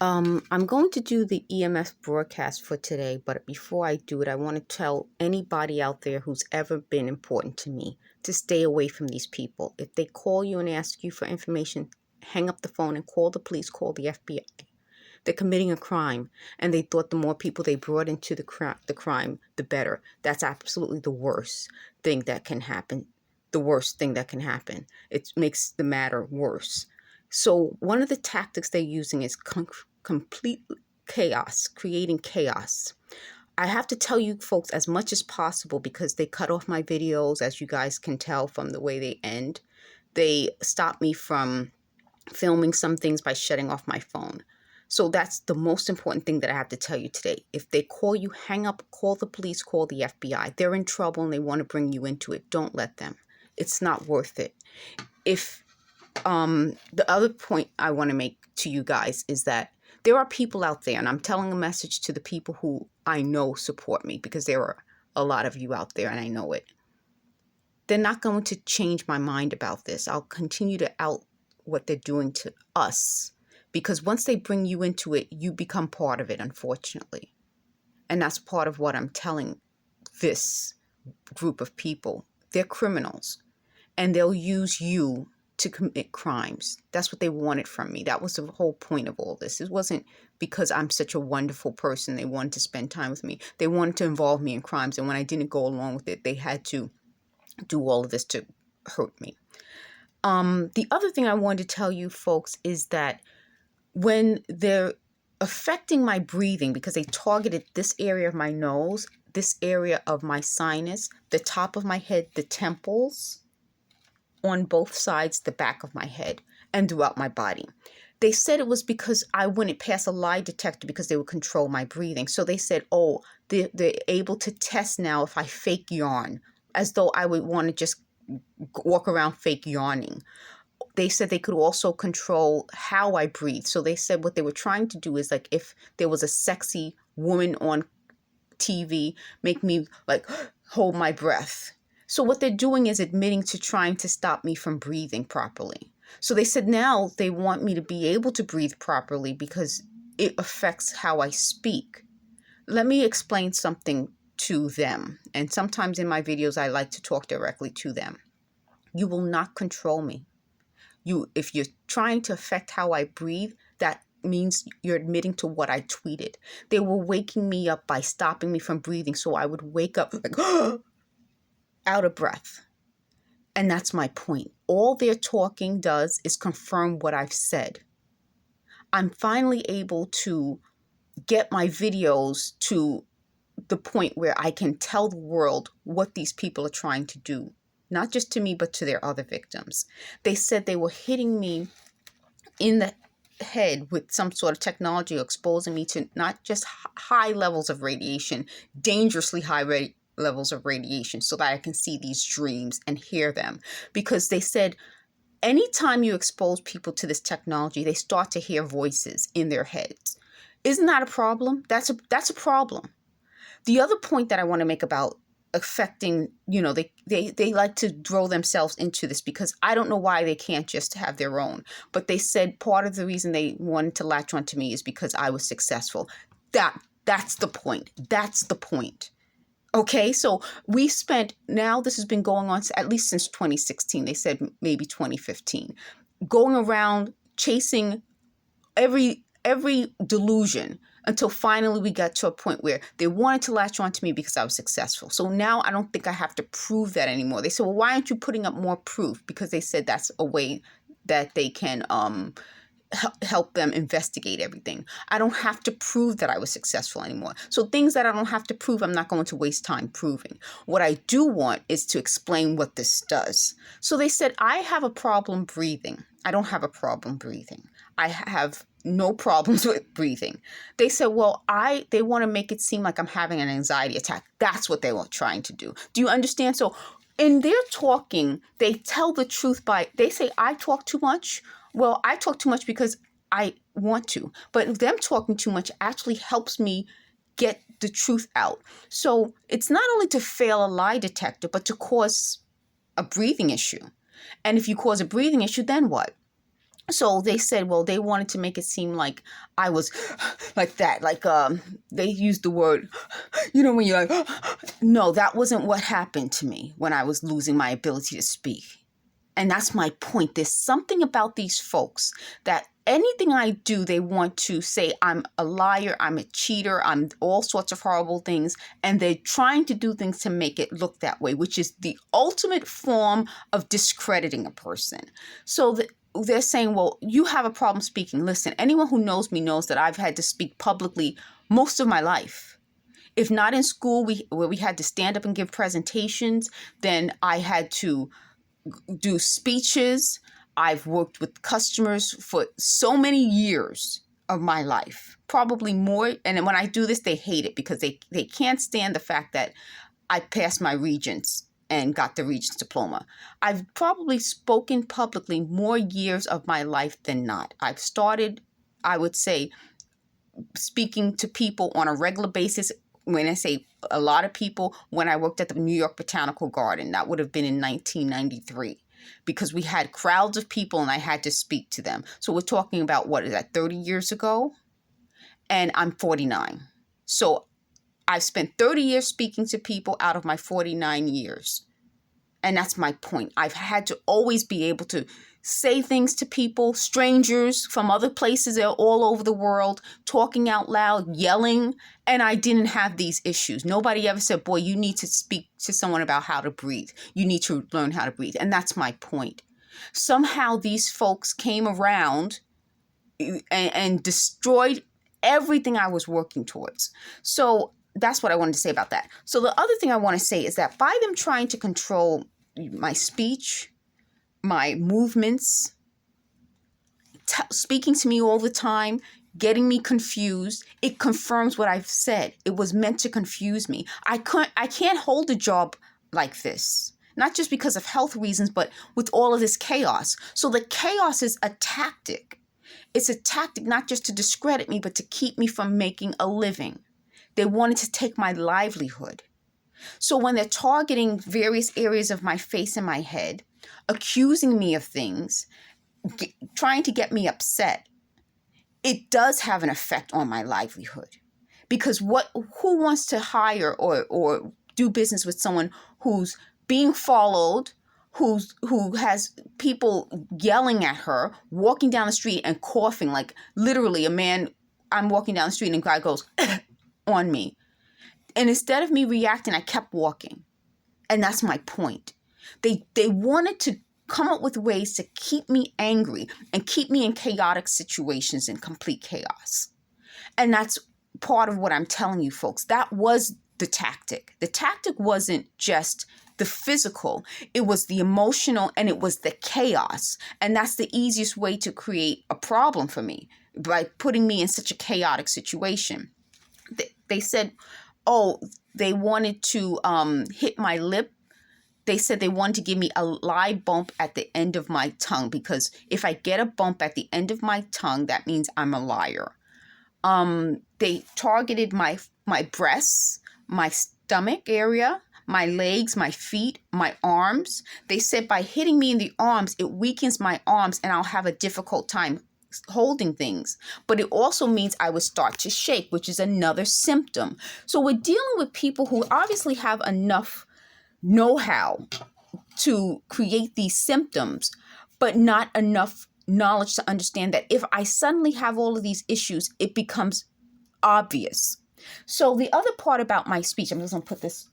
I'm going to do the EMS broadcast for today, but before I do it, I want to tell anybody out there who's ever been important to me to stay away from these people. If they call you and ask you for information, hang up the phone and call the police, call the FBI. They're committing a crime, and they thought the more people they brought into the crime, the better. That's absolutely the worst thing that can happen. The worst thing that can happen. It makes the matter worse. So one of the tactics they're using is complete chaos, creating chaos. I have to tell you folks as much as possible because they cut off my videos, as you guys can tell from the way they end. They stop me from filming some things by shutting off my phone. So that's the most important thing that I have to tell you today. If they call you, hang up, call the police, call the FBI. They're in trouble and they want to bring you into it. Don't let them. It's not worth it. If the other point I want to make to you guys is that there are people out there, and I'm telling a message to the people who I know support me, because there are a lot of you out there and I know it. They're not going to change my mind about this. I'll continue to out what they're doing to us, because once they bring you into it, you become part of it, unfortunately. And that's part of what I'm telling this group of people. They're criminals, and they'll use you to commit crimes. That's what they wanted from me. That was the whole point of all this. It wasn't because I'm such a wonderful person they wanted to spend time with me. They wanted to involve me in crimes, and when I didn't go along with it, they had to do all of this to hurt me. The other thing I wanted to tell you folks is that when they're affecting my breathing, because they targeted this area of my nose, this area of my sinus, the top of my head, the temples, on both sides, the back of my head, and throughout my body. They said it was because I wouldn't pass a lie detector because they would control my breathing. So they said, oh, they're able to test now if I fake yawn, as though I would want to just walk around fake yawning. They said they could also control how I breathe. So they said what they were trying to do is, like, if there was a sexy woman on TV, make me like hold my breath. So what they're doing is admitting to trying to stop me from breathing properly. So they said now they want me to be able to breathe properly because it affects how I speak. Let me explain something to them. And sometimes in my videos, I like to talk directly to them. You will not control me. If you're trying to affect how I breathe, that means you're admitting to what I tweeted. They were waking me up by stopping me from breathing, so I would wake up like out of breath. And that's my point. All their talking does is confirm what I've said. I'm finally able to get my videos to the point where I can tell the world what these people are trying to do. Not just to me, but to their other victims. They said they were hitting me in the head with some sort of technology, exposing me to not just high levels of radiation, dangerously high levels of radiation, so that I can see these dreams and hear them. Because they said anytime you expose people to this technology, they start to hear voices in their heads. Isn't that a problem? That's a problem. The other point that I want to make about affecting, they like to throw themselves into this, because I don't know why they can't just have their own. But they said part of the reason they wanted to latch onto me is because I was successful. That's the point. That's the point. Okay, so we spent, now this has been going on at least since 2016. They said maybe 2015, going around chasing every delusion, until finally we got to a point where they wanted to latch on to me because I was successful. So now I don't think I have to prove that anymore. They said, well, why aren't you putting up more proof? Because they said that's a way that they can help them investigate everything. I don't have to prove that I was successful anymore. So things that I don't have to prove, I'm not going to waste time proving. What I do want is to explain what this does. So they said, I have a problem breathing. I don't have a problem breathing. I have no problems with breathing. They said, well, they want to make it seem like I'm having an anxiety attack. That's what they were trying to do. Do you understand? So in their talking, they tell the truth they say I talk too much. Well, I talk too much because I want to, but them talking too much actually helps me get the truth out. So it's not only to fail a lie detector, but to cause a breathing issue. And if you cause a breathing issue, then what? So they said, well, they wanted to make it seem like I was like that. Like, they used the word, when you're like, no, that wasn't what happened to me when I was losing my ability to speak. And that's my point. There's something about these folks that anything I do, they want to say I'm a liar, I'm a cheater, I'm all sorts of horrible things. And they're trying to do things to make it look that way, which is the ultimate form of discrediting a person. So they're saying, well, you have a problem speaking. Listen, anyone who knows me knows that I've had to speak publicly most of my life. If not in school, where we had to stand up and give presentations, then I had to do speeches. I've worked with customers for so many years of my life, probably more. And when I do this, they hate it because they can't stand the fact that I passed my Regents and got the Regents diploma. I've probably spoken publicly more years of my life than not. I've started, I would say, speaking to people on a regular basis. When I say a lot of people, when I worked at the New York Botanical Garden, that would have been in 1993, because we had crowds of people and I had to speak to them. So we're talking about, what is that, 30 years ago? And I'm 49. So I've spent 30 years speaking to people out of my 49 years. And that's my point. I've had to always be able to say things to people, strangers from other places all over the world, talking out loud, yelling, and I didn't have these issues. Nobody ever said, boy, you need to speak to someone about how to breathe. You need to learn how to breathe. And that's my point. Somehow these folks came around and destroyed everything I was working towards. So that's what I wanted to say about that. So the other thing I want to say is that by them trying to control my speech, my movements, speaking to me all the time, getting me confused, it confirms what I've said. It was meant to confuse me. I can't hold a job like this, not just because of health reasons, but with all of this chaos. So the chaos is a tactic. It's a tactic not just to discredit me, but to keep me from making a living. They wanted to take my livelihood. So when they're targeting various areas of my face and my head, accusing me of things, trying to get me upset, it does have an effect on my livelihood. Because who wants to hire or do business with someone who's being followed, who has people yelling at her, walking down the street and coughing, like literally I'm walking down the street and a guy goes on me. And instead of me reacting, I kept walking. And that's my point. They wanted to come up with ways to keep me angry and keep me in chaotic situations in complete chaos. And that's part of what I'm telling you, folks. That was the tactic. The tactic wasn't just the physical. It was the emotional and it was the chaos. And that's the easiest way to create a problem for me, by putting me in such a chaotic situation. They said, oh, they wanted to hit my lip. They said they wanted to give me a live bump at the end of my tongue, because if I get a bump at the end of my tongue, that means I'm a liar. They targeted my breasts, my stomach area, my legs, my feet, my arms. They said by hitting me in the arms, it weakens my arms and I'll have a difficult time holding things. But it also means I would start to shake, which is another symptom. So we're dealing with people who obviously have enough know-how to create these symptoms, but not enough knowledge to understand that if I suddenly have all of these issues, it becomes obvious. So the other part about my speech, I'm just going to put this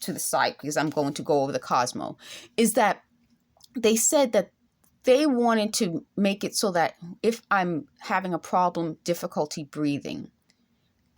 to the side because I'm going to go over the Cosmo, is that they said that they wanted to make it so that if I'm having a problem, difficulty breathing,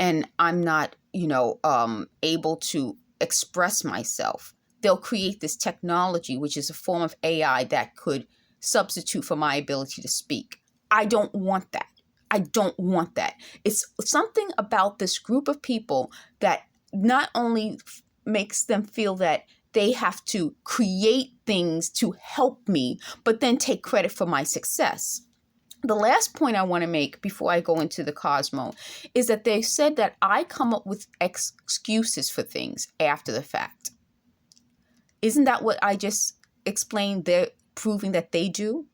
and I'm not, able to express myself, they'll create this technology, which is a form of AI that could substitute for my ability to speak. I don't want that. I don't want that. It's something about this group of people that not only makes them feel that they have to create things to help me, but then take credit for my success. The last point I want to make before I go into the Cosmo is that they said that I come up with excuses for things after the fact. Isn't that what I just explained? They're proving that they do.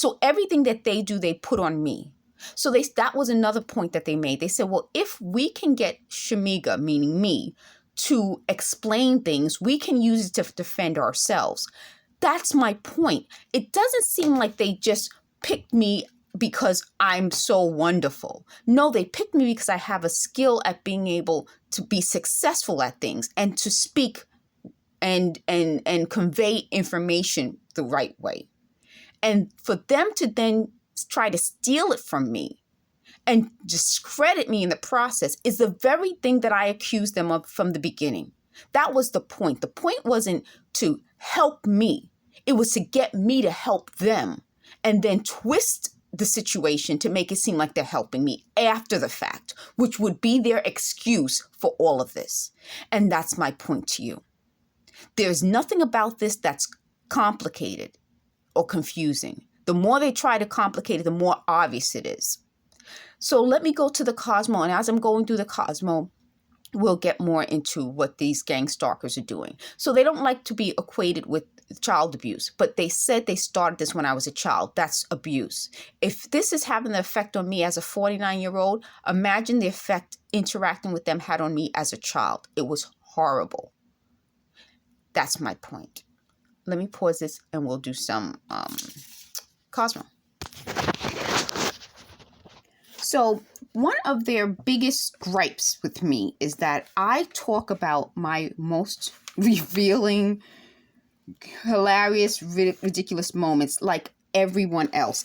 So everything that they do, they put on me. So that was another point that they made. They said, well, if we can get Shamega, meaning me, to explain things, we can use it to defend ourselves. That's my point. It doesn't seem like they just picked me because I'm so wonderful. No, they picked me because I have a skill at being able to be successful at things and to speak and convey information the right way. And for them to then try to steal it from me and discredit me in the process is the very thing that I accused them of from the beginning. That was the point. The point wasn't to help me. It was to get me to help them and then twist the situation to make it seem like they're helping me after the fact, which would be their excuse for all of this. And that's my point to you. There's nothing about this that's complicated or confusing. The more they try to complicate it, the more obvious it is. So let me go to the Cosmo. And as I'm going through the Cosmo, we'll get more into what these gang stalkers are doing. So they don't like to be equated with child abuse, but they said they started this when I was a child. That's abuse. If this is having the effect on me as a 49-year-old, imagine the effect interacting with them had on me as a child. It was horrible. That's my point. Let me pause this and we'll do some Cosmo. So one of their biggest gripes with me is that I talk about my most revealing, hilarious, ridiculous moments like everyone else.